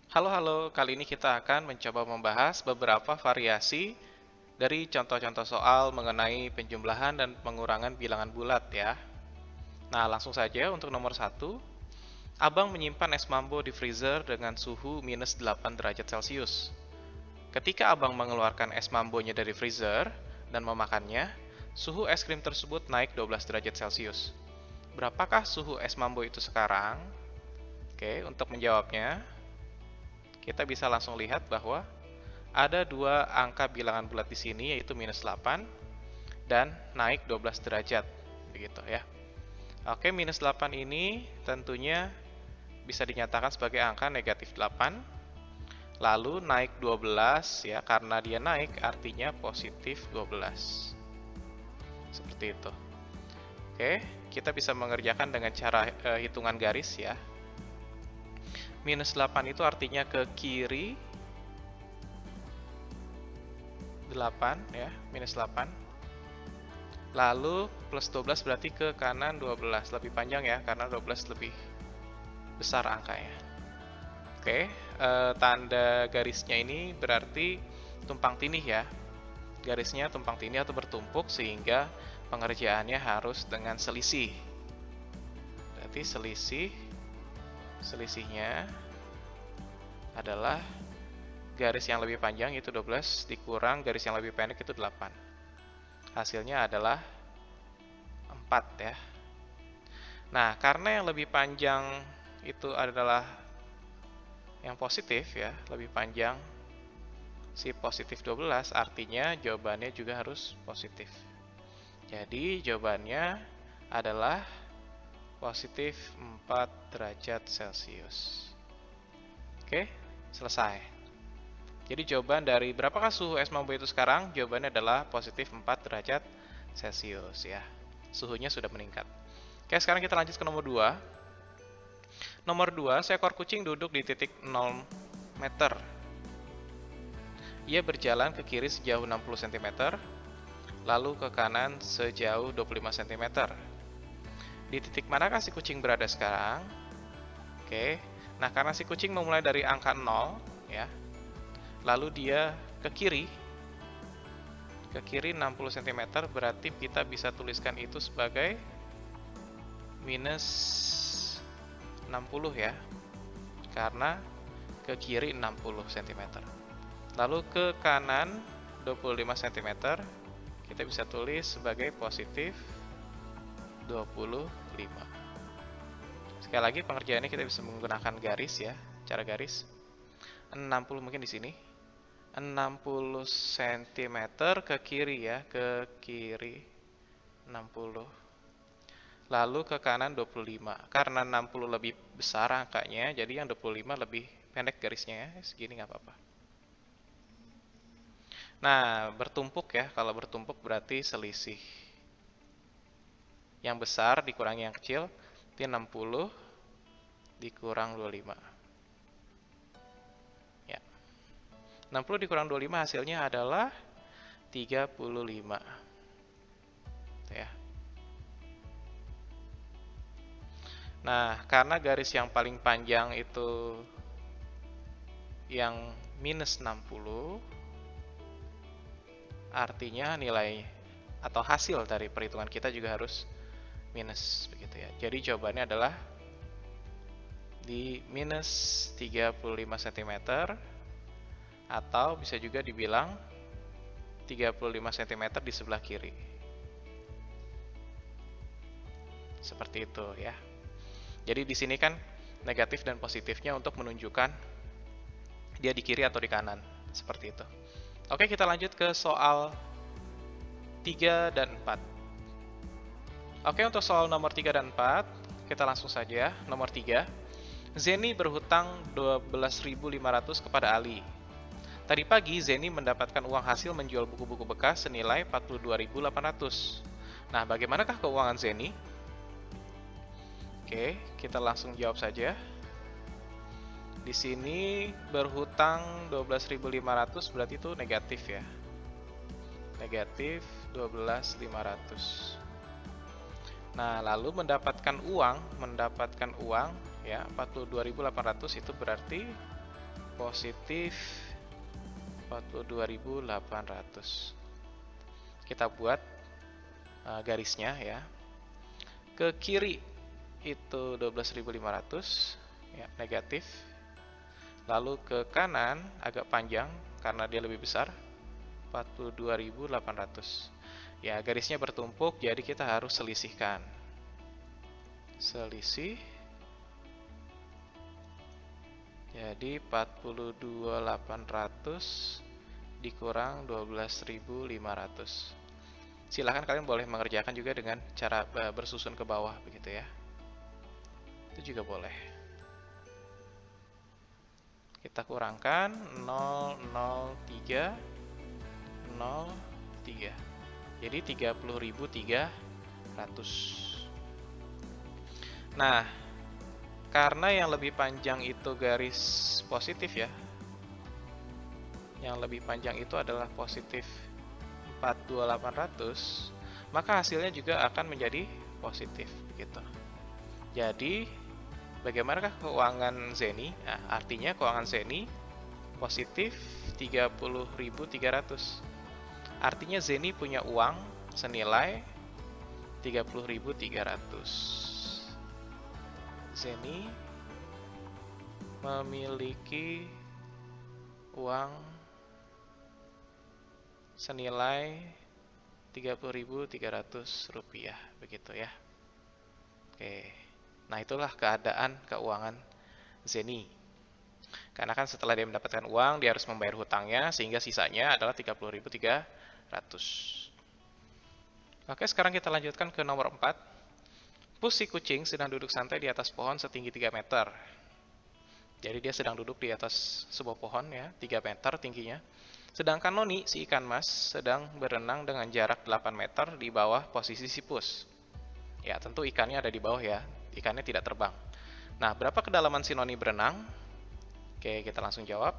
Halo, kali ini kita akan mencoba membahas beberapa variasi dari contoh-contoh soal mengenai penjumlahan dan pengurangan bilangan bulat ya. Nah, langsung saja untuk nomor satu. Abang menyimpan es mambo di freezer dengan suhu minus 8 derajat Celcius. Ketika abang mengeluarkan es mambonya dari freezer dan memakannya, suhu es krim tersebut naik 12 derajat Celcius. Berapakah suhu es mambo itu sekarang? Oke, untuk menjawabnya, kita bisa langsung lihat bahwa ada dua angka bilangan bulat di sini, yaitu minus 8 dan naik 12 derajat. Begitu ya. Oke, minus 8 ini tentunya bisa dinyatakan sebagai angka negatif 8. Lalu naik 12 ya, karena dia naik artinya positif 12. Seperti itu. Oke, kita bisa mengerjakan dengan cara hitungan garis ya. Minus 8 itu artinya ke kiri 8 ya, minus 8. Lalu plus 12 berarti ke kanan 12. Lebih panjang ya, karena 12 lebih besar angkanya. Oke, tanda garisnya ini berarti tumpang tindih ya. Garisnya tumpang tindih atau bertumpuk sehingga pengerjaannya harus dengan selisih. Berarti selisihnya adalah garis yang lebih panjang itu 12 dikurang garis yang lebih pendek itu 8. Hasilnya adalah 4 ya. Nah, karena yang lebih panjang itu adalah yang positif ya, lebih panjang si positif 12, artinya jawabannya juga harus positif. Jadi jawabannya adalah positif 4 derajat Celcius. Oke, selesai. Jadi jawaban dari berapakah suhu es mambo itu sekarang? Jawabannya adalah positif 4 derajat Celcius ya. Suhunya sudah meningkat. Oke, sekarang kita lanjut ke nomor 2. Nomor 2, seekor kucing duduk di titik 0 meter. Ia berjalan ke kiri sejauh 60 cm, lalu ke kanan sejauh 25 cm. Di titik manakah si kucing berada sekarang? Oke, nah karena si kucing memulai dari angka 0, ya, lalu dia ke kiri 60 cm, berarti kita bisa tuliskan itu sebagai minus 60 ya, karena ke kiri 60 cm. Lalu ke kanan 25 cm, kita bisa tulis sebagai positif 25. Sekali lagi pengerjaannya kita bisa menggunakan garis ya, cara garis. 60 mungkin di sini. 60 cm ke kiri ya, ke kiri 60. Lalu ke kanan 25. Karena 60 lebih besar angkanya, jadi yang 25 lebih pendek garisnya ya, segini nggak apa-apa. Nah, bertumpuk ya, kalau bertumpuk berarti selisih. Yang besar dikurangi yang kecil, itu 60 dikurang 25. Ya. 60 dikurang 25 hasilnya adalah 35. Ya. Nah, karena garis yang paling panjang itu yang minus 60, artinya nilai atau hasil dari perhitungan kita juga harus minus begitu ya. Jadi jawabannya adalah di minus 35 cm, atau bisa juga dibilang 35 cm di sebelah kiri. Seperti itu ya. Jadi di sini kan negatif dan positifnya untuk menunjukkan dia di kiri atau di kanan. Seperti itu. Oke, kita lanjut ke soal 3 dan 4. Oke, untuk soal nomor 3 dan 4, kita langsung saja. Nomor 3, Zeni berhutang 12.500 kepada Ali. Tadi pagi, Zeni mendapatkan uang hasil menjual buku-buku bekas senilai 42.800. Nah, bagaimanakah keuangan Zeni? Oke, kita langsung jawab saja. Di sini berhutang 12.500 berarti itu negatif ya. Negatif 12.500. Nah, lalu mendapatkan uang ya 42.800 itu berarti positif 42.800. Kita buat garisnya ya. Ke kiri itu 12.500 ya, negatif. Lalu ke kanan agak panjang karena dia lebih besar, 42.800. Ya, garisnya bertumpuk, jadi kita harus selisihkan. Selisih. Jadi 42.800 dikurang 12.500. Silahkan kalian boleh mengerjakan juga dengan cara bersusun ke bawah begitu ya. Itu juga boleh. Kita kurangkan 003 03. Jadi 30.300. Nah, karena yang lebih panjang itu garis positif ya. Yang lebih panjang itu adalah positif 42.800, maka hasilnya juga akan menjadi positif gitu. Jadi, bagaimanakah keuangan Zeni? Nah, artinya keuangan Zeni positif 30.300. Artinya Zeni punya uang senilai 30.300. Zeni memiliki uang senilai 30.300 rupiah begitu ya. Oke. Nah, itulah keadaan keuangan Zeni. Karena kan setelah dia mendapatkan uang, dia harus membayar hutangnya sehingga sisanya adalah 30.300. Oke, sekarang kita lanjutkan ke nomor 4. Pus si kucing sedang duduk santai di atas pohon setinggi 3 meter. Jadi dia sedang duduk di atas sebuah pohon ya, 3 meter tingginya. Sedangkan Noni, si ikan mas, sedang berenang dengan jarak 8 meter di bawah posisi si Pus. Ya, tentu ikannya ada di bawah ya, ikannya tidak terbang. Nah, berapa kedalaman si Noni berenang? Oke, kita langsung jawab.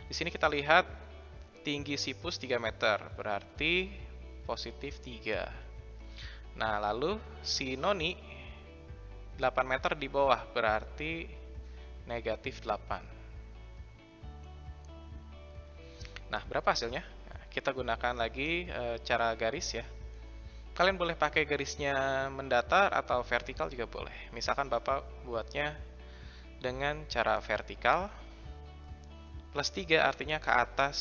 Di sini kita lihat tinggi si Pus 3 meter, berarti positif 3. Nah, lalu si Noni 8 meter di bawah, berarti negatif 8. Nah, berapa hasilnya? Nah, kita gunakan lagi cara garis ya. Kalian boleh pakai garisnya mendatar atau vertikal juga boleh. Misalkan Bapak buatnya dengan cara vertikal. Plus 3 artinya ke atas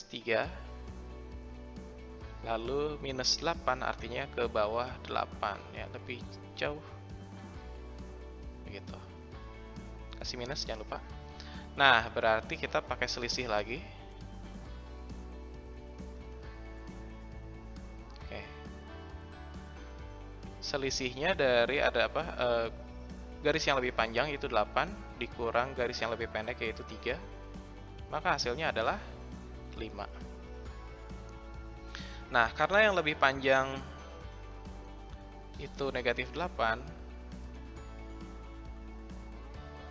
3. Lalu minus 8 artinya ke bawah 8. Ya, lebih jauh. Begitu. Kasih minus, jangan lupa. Nah, berarti kita pakai selisih lagi. Selisihnya dari ada apa? Garis yang lebih panjang yaitu 8 dikurang garis yang lebih pendek yaitu 3. Maka hasilnya adalah 5. Nah, karena yang lebih panjang itu negatif 8,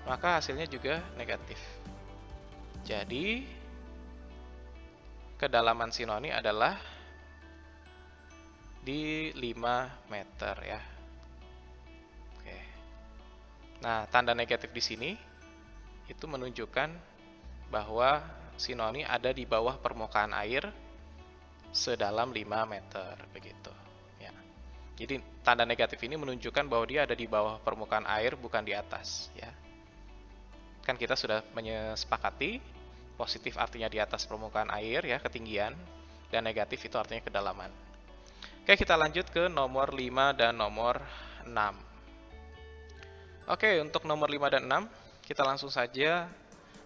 maka hasilnya juga negatif. Jadi, kedalaman si Noni adalah di 5 meter ya. Oke. Nah, tanda negatif di sini itu menunjukkan bahwa si Noni ada di bawah permukaan air sedalam 5 meter begitu ya. Jadi tanda negatif ini menunjukkan bahwa dia ada di bawah permukaan air bukan di atas ya. Kan kita sudah menyepakati positif artinya di atas permukaan air ya, ketinggian, dan negatif itu artinya kedalaman. Oke, kita lanjut ke nomor 5 dan nomor 6. Oke, untuk nomor 5 dan 6, kita langsung saja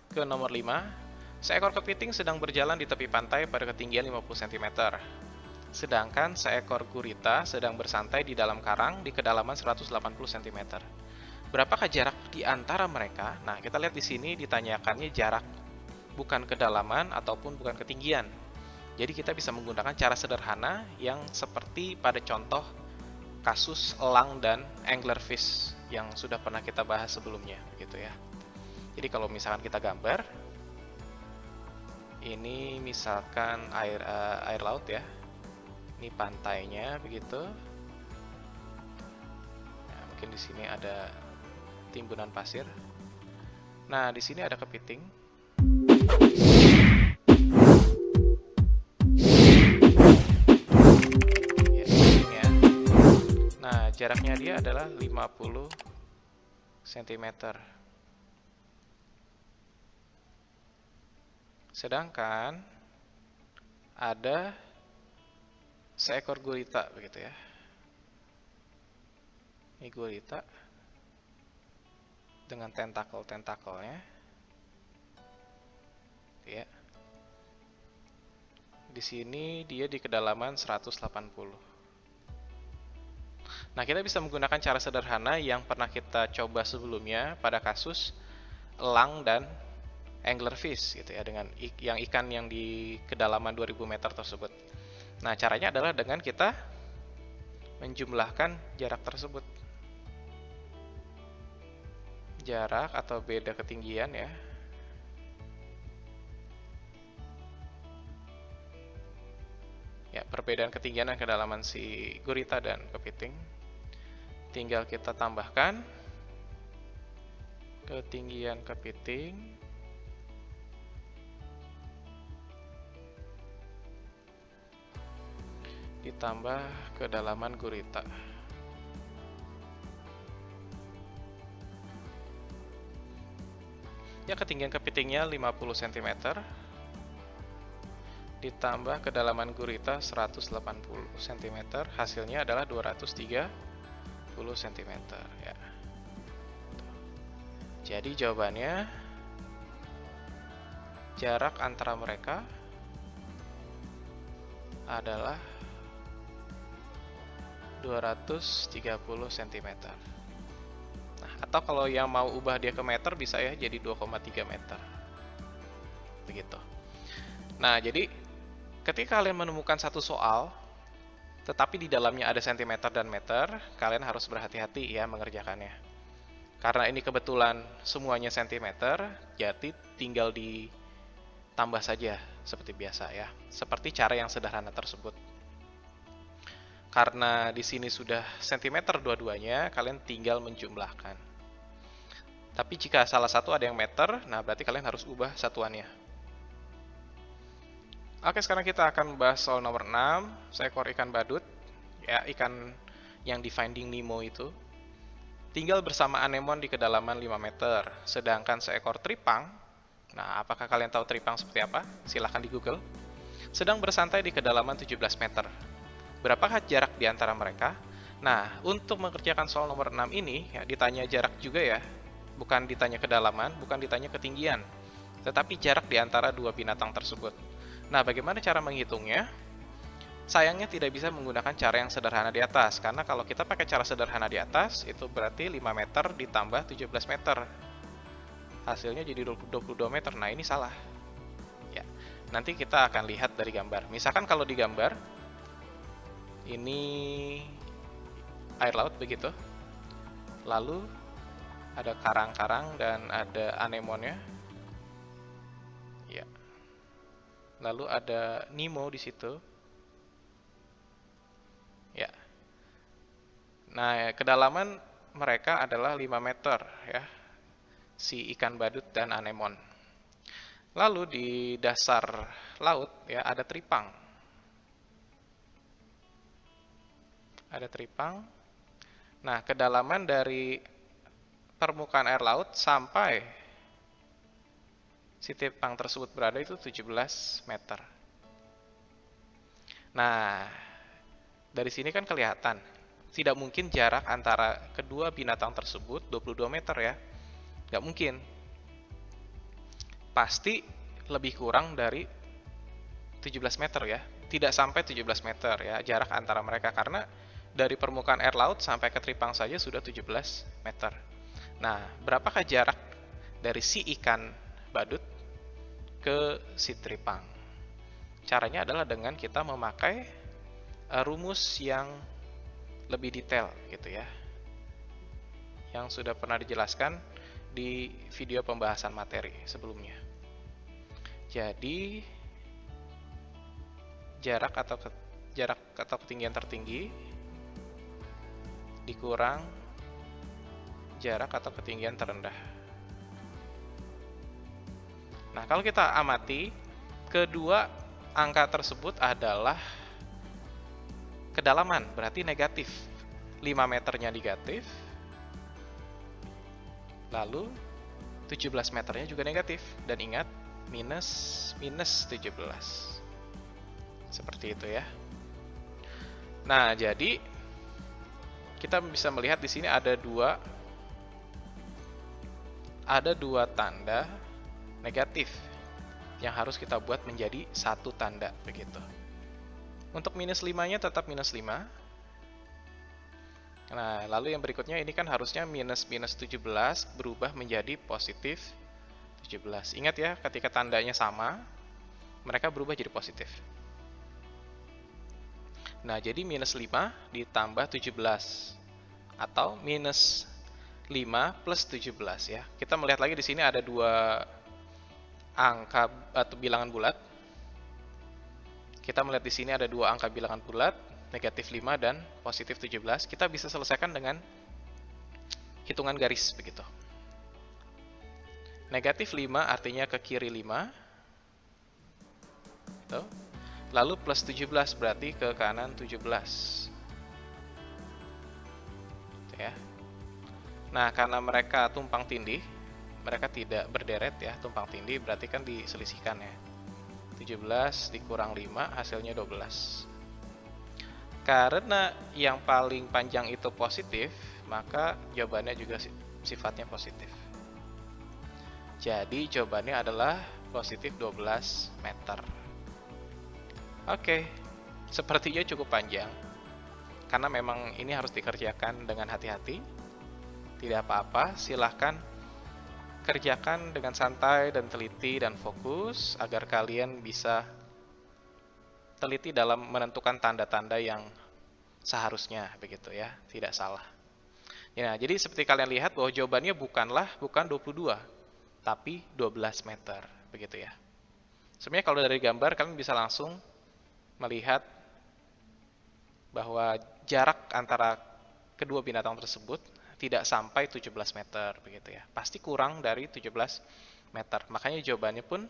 ke nomor 5. Seekor kepiting sedang berjalan di tepi pantai pada ketinggian 50 cm. Sedangkan seekor gurita sedang bersantai di dalam karang di kedalaman 180 cm. Berapakah jarak di antara mereka? Nah, kita lihat di sini ditanyakannya jarak, bukan kedalaman ataupun bukan ketinggian. Jadi kita bisa menggunakan cara sederhana yang seperti pada contoh kasus elang dan anglerfish yang sudah pernah kita bahas sebelumnya, gitu ya. Jadi kalau misalkan kita gambar, ini misalkan air laut ya, ini pantainya begitu. Nah, mungkin di sini ada timbunan pasir. Nah, di sini ada kepiting. Ya, kepiting ya. Nah, jaraknya dia adalah 50 cm. Sedangkan ada seekor gurita begitu ya. Ini gurita dengan tentakel-tentakelnya. Ya. Di sini dia di kedalaman 180. Nah, kita bisa menggunakan cara sederhana yang pernah kita coba sebelumnya pada kasus elang dan anglerfish gitu ya, dengan ikan yang di kedalaman 2000 meter tersebut. Nah, caranya adalah dengan kita menjumlahkan jarak tersebut. Jarak atau beda ketinggian ya. Ya, perbedaan ketinggian dan kedalaman si gurita dan kepiting. Tinggal kita tambahkan ketinggian kepiting ditambah kedalaman gurita. Ya, ketinggian kepitingnya 50 cm ditambah kedalaman gurita 180 cm, hasilnya adalah 230 cm ya. Jadi jawabannya jarak antara mereka adalah 230 cm. Nah, atau kalau yang mau ubah dia ke meter bisa ya, jadi 2,3 meter. Begitu. Nah, jadi ketika kalian menemukan satu soal, tetapi di dalamnya ada sentimeter dan meter, kalian harus berhati-hati ya mengerjakannya. Karena ini kebetulan semuanya sentimeter, jadi tinggal ditambah saja seperti biasa ya. Seperti cara yang sederhana tersebut. Karena di sini sudah sentimeter dua-duanya, kalian tinggal menjumlahkan. Tapi jika salah satu ada yang meter, nah berarti kalian harus ubah satuannya. Oke, sekarang kita akan membahas soal nomor 6, seekor ikan badut. Ya, ikan yang di Finding Nemo itu. Tinggal bersama anemon di kedalaman 5 meter. Sedangkan seekor tripang, nah apakah kalian tahu tripang seperti apa? Silahkan di Google. Sedang bersantai di kedalaman 17 meter. Berapakah jarak di antara mereka? Nah, untuk mengerjakan soal nomor 6 ini, ya, ditanya jarak juga ya. Bukan ditanya kedalaman, bukan ditanya ketinggian. Tetapi jarak di antara dua binatang tersebut. Nah, bagaimana cara menghitungnya? Sayangnya tidak bisa menggunakan cara yang sederhana di atas. Karena kalau kita pakai cara sederhana di atas, itu berarti 5 meter ditambah 17 meter. Hasilnya jadi 22 meter. Nah, ini salah. Ya, nanti kita akan lihat dari gambar. Misalkan kalau di gambar, ini air laut begitu. Lalu ada karang-karang dan ada anemonnya. Ya. Lalu ada Nemo di situ. Ya. Nah, kedalaman mereka adalah 5 meter ya. Si ikan badut dan anemon. Lalu di dasar laut ya ada tripang. Ada tripang. Nah, kedalaman dari permukaan air laut sampai si tripang tersebut berada itu 17 meter. Nah, dari sini kan kelihatan, tidak mungkin jarak antara kedua binatang tersebut 22 meter ya. Nggak mungkin. Pasti lebih kurang dari 17 meter ya. Tidak sampai 17 meter ya jarak antara mereka, karena dari permukaan air laut sampai ke tripang saja sudah 17 meter. Nah, berapakah jarak dari si ikan badut ke si tripang? Caranya adalah dengan kita memakai rumus yang lebih detail gitu ya, yang sudah pernah dijelaskan di video pembahasan materi sebelumnya. Jadi jarak atau ketinggian tertinggi dikurang jarak atau ketinggian terendah. Nah, kalau kita amati, kedua angka tersebut adalah kedalaman, berarti negatif. 5 meternya negatif, lalu 17 meternya juga negatif. Dan ingat, minus 17. Seperti itu ya. Nah, jadi kita bisa melihat di sini ada dua tanda negatif yang harus kita buat menjadi satu tanda begitu. Untuk minus 5-nya tetap minus 5. Nah, lalu yang berikutnya ini kan harusnya minus 17 berubah menjadi positif 17. Ingat ya, ketika tandanya sama, mereka berubah jadi positif. Nah, jadi minus 5 ditambah 17 atau minus 5 plus 17 ya. Kita melihat lagi di sini ada dua angka atau bilangan bulat. Kita melihat di sini ada dua angka bilangan bulat, negatif 5 dan positif 17. Kita bisa selesaikan dengan hitungan garis begitu. Negatif 5 artinya ke kiri 5. Gitu. Lalu plus 17 berarti ke kanan 17. Gitu ya. Nah, karena mereka tumpang tindih, mereka tidak berderet ya, tumpang tindih berarti kan diselisihkan ya. 17 dikurang 5 hasilnya 12. Karena yang paling panjang itu positif, maka jawabannya juga sifatnya positif. Jadi jawabannya adalah positif 12 meter. Oke, sepertinya cukup panjang. Karena memang ini harus dikerjakan dengan hati-hati. Tidak apa-apa, silahkan kerjakan dengan santai dan teliti dan fokus agar kalian bisa teliti dalam menentukan tanda-tanda yang seharusnya begitu ya, tidak salah. Ya, jadi seperti kalian lihat bahwa jawabannya bukan 22, tapi 12 meter begitu ya. Sebenarnya kalau dari gambar kalian bisa langsung melihat bahwa jarak antara kedua binatang tersebut tidak sampai 17 meter begitu ya. Pasti kurang dari 17 meter. Makanya jawabannya pun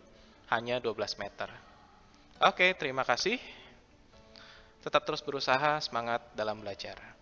hanya 12 meter. Oke, terima kasih. Tetap terus berusaha, semangat dalam belajar.